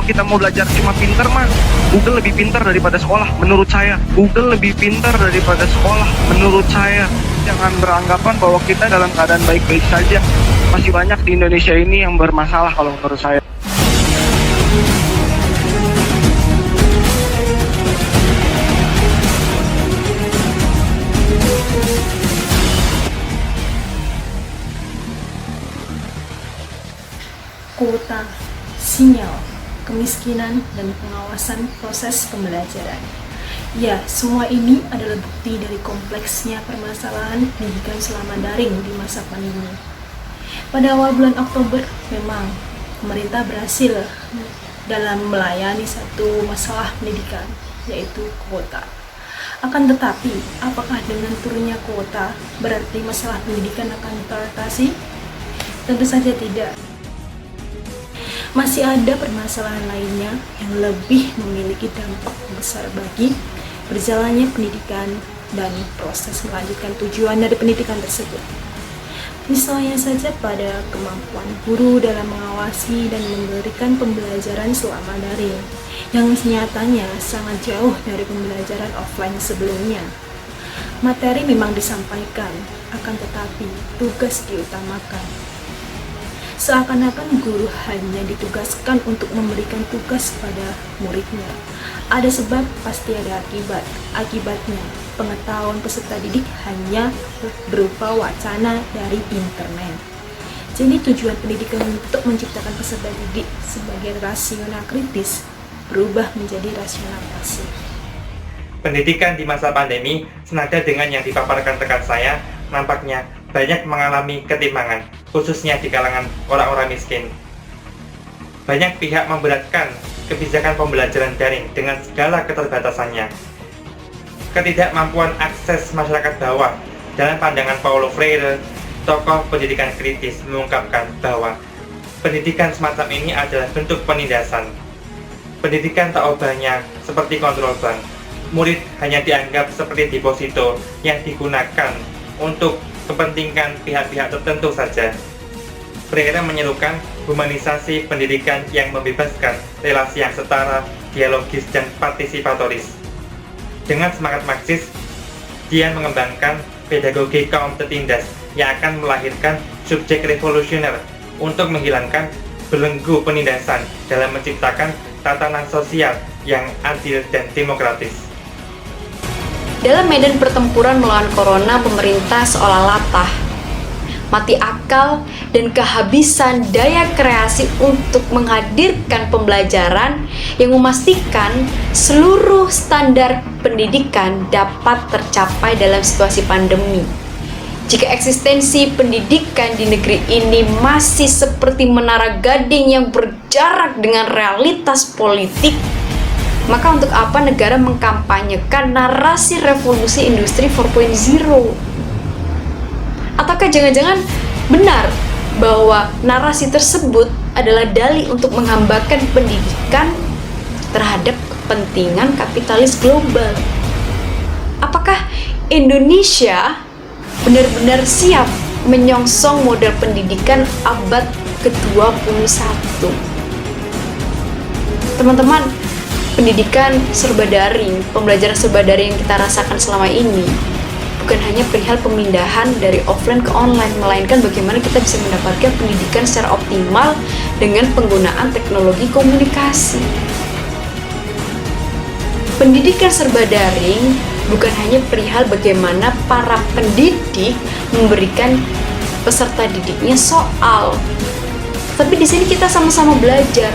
kita mau belajar cuma pinter mah, Google lebih pintar daripada sekolah menurut saya. Google lebih pintar daripada sekolah menurut saya. Jangan beranggapan bahwa kita dalam keadaan baik-baik saja. Masih banyak di Indonesia ini yang bermasalah kalau menurut saya. Kuota, sinyal, kemiskinan, dan pengawasan proses pembelajaran. Ya, semua ini adalah bukti dari kompleksnya permasalahan pendidikan selama daring di masa pandemi. Pada awal bulan Oktober, memang pemerintah berhasil dalam melayani satu masalah pendidikan, yaitu kuota. Akan tetapi, apakah dengan turunnya kuota berarti masalah pendidikan akan teratasi? Tentu saja tidak. Masih ada permasalahan lainnya yang lebih memiliki dampak besar bagi berjalannya pendidikan dan proses melanjutkan tujuan dari pendidikan tersebut. Misalnya saja pada kemampuan guru dalam mengawasi dan memberikan pembelajaran selama daring, yang nyatanya sangat jauh dari pembelajaran offline sebelumnya. Materi memang disampaikan, akan tetapi tugas diutamakan. Seakan-akan guru hanya ditugaskan untuk memberikan tugas pada muridnya. Ada sebab, pasti ada akibat. Akibatnya, pengetahuan peserta didik hanya berupa wacana dari internet. Jadi tujuan pendidikan untuk menciptakan peserta didik sebagai rasional kritis berubah menjadi rasional pasif. Pendidikan di masa pandemi, senada dengan yang dipaparkan rekan saya, nampaknya banyak mengalami ketimpangan, khususnya di kalangan orang-orang miskin. Banyak pihak memberatkan kebijakan pembelajaran daring dengan segala keterbatasannya. Ketidakmampuan akses masyarakat bawah. Dalam pandangan Paulo Freire, tokoh pendidikan kritis mengungkapkan bahwa pendidikan semacam ini adalah bentuk penindasan. Pendidikan tak ubahnya seperti kontrol bank. Murid hanya dianggap seperti deposito yang digunakan untuk kepentingan pihak-pihak tertentu saja. Freire menyerukan humanisasi pendidikan yang membebaskan relasi yang setara, dialogis, dan partisipatoris. Dengan semangat Marxis, dia mengembangkan pedagogi kaum tertindas yang akan melahirkan subjek revolusioner untuk menghilangkan belenggu penindasan dalam menciptakan tatanan sosial yang adil dan demokratis. Dalam medan pertempuran melawan corona, pemerintah seolah latah, mati akal, dan kehabisan daya kreasi untuk menghadirkan pembelajaran yang memastikan seluruh standar pendidikan dapat tercapai dalam situasi pandemi. Jika eksistensi pendidikan di negeri ini masih seperti menara gading yang berjarak dengan realitas politik, maka untuk apa negara mengkampanyekan narasi revolusi industri 4.0? Ataukah jangan-jangan benar bahwa narasi tersebut adalah dalih untuk menghambakan pendidikan terhadap kepentingan kapitalis global? Apakah Indonesia benar-benar siap menyongsong model pendidikan abad ke-21? Teman-teman, pendidikan serba daring, pembelajaran serba daring yang kita rasakan selama ini bukan hanya perihal pemindahan dari offline ke online, melainkan bagaimana kita bisa mendapatkan pendidikan secara optimal dengan penggunaan teknologi komunikasi. Pendidikan serba daring bukan hanya perihal bagaimana para pendidik memberikan peserta didiknya soal, tapi di sini kita sama-sama belajar.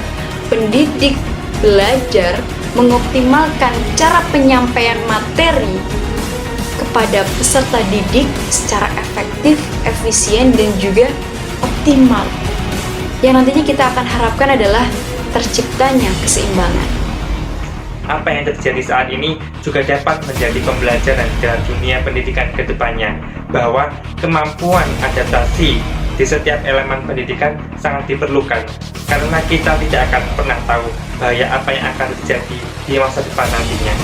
Pendidik belajar mengoptimalkan cara penyampaian materi kepada peserta didik secara efektif, efisien, dan juga optimal. Yang nantinya kita akan harapkan adalah terciptanya keseimbangan. Apa yang terjadi saat ini juga dapat menjadi pembelajaran dalam dunia pendidikan ke depannya, bahwa kemampuan adaptasi di setiap elemen pendidikan sangat diperlukan, karena kita tidak akan pernah tahu bahaya apa yang akan terjadi di masa depan nantinya.